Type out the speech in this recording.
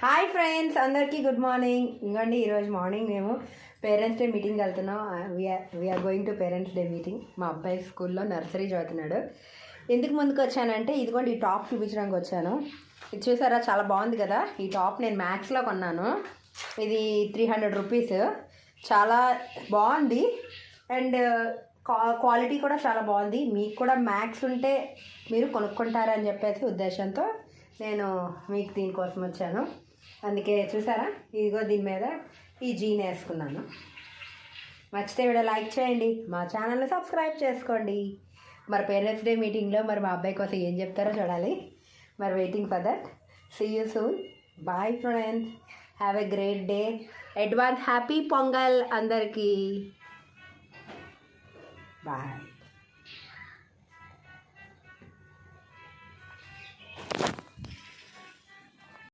Hi friends, అందరికీ good morning. ఇంకోండి ఈరోజు మార్నింగ్ మేము పేరెంట్స్ డే మీటింగ్ వెళ్తున్నాం. We are going to parents day meeting. మా అబ్బాయి స్కూల్లో నర్సరీ చదువుతున్నాడు. ఎందుకు ముందుకు వచ్చానంటే ఇదిగోండి ఈ టాప్ చూపించడానికి వచ్చాను. ఇది చూసారా, చాలా బాగుంది కదా. ఈ టాప్ నేను మ్యాక్స్లో కొన్నాను. ఇది 300 రూపీస్. చాలా బాగుంది అండ్ క్వాలిటీ కూడా చాలా బాగుంది. మీకు కూడా మ్యాక్స్ ఉంటే మీరు కొనుక్కుంటారని చెప్పేసి ఉద్దేశంతో నేను మీకు దీనికోసం వచ్చాను. అందుకే చూసారా, ఇదిగో దీని మీద ఈ జీన్ వేసుకున్నాను. నచ్చితే వీడియో లైక్ చేయండి, మా ఛానల్ని సబ్స్క్రైబ్ చేసుకోండి. మరి పేరెంట్స్ డే మీటింగ్లో మరి మా అబ్బాయి కోసం ఏం చెప్తారో చూడాలి. మరి waiting for that. See you soon. Bye friends, have a great day. Advance happy Pongal అందరికీ. బాయ్.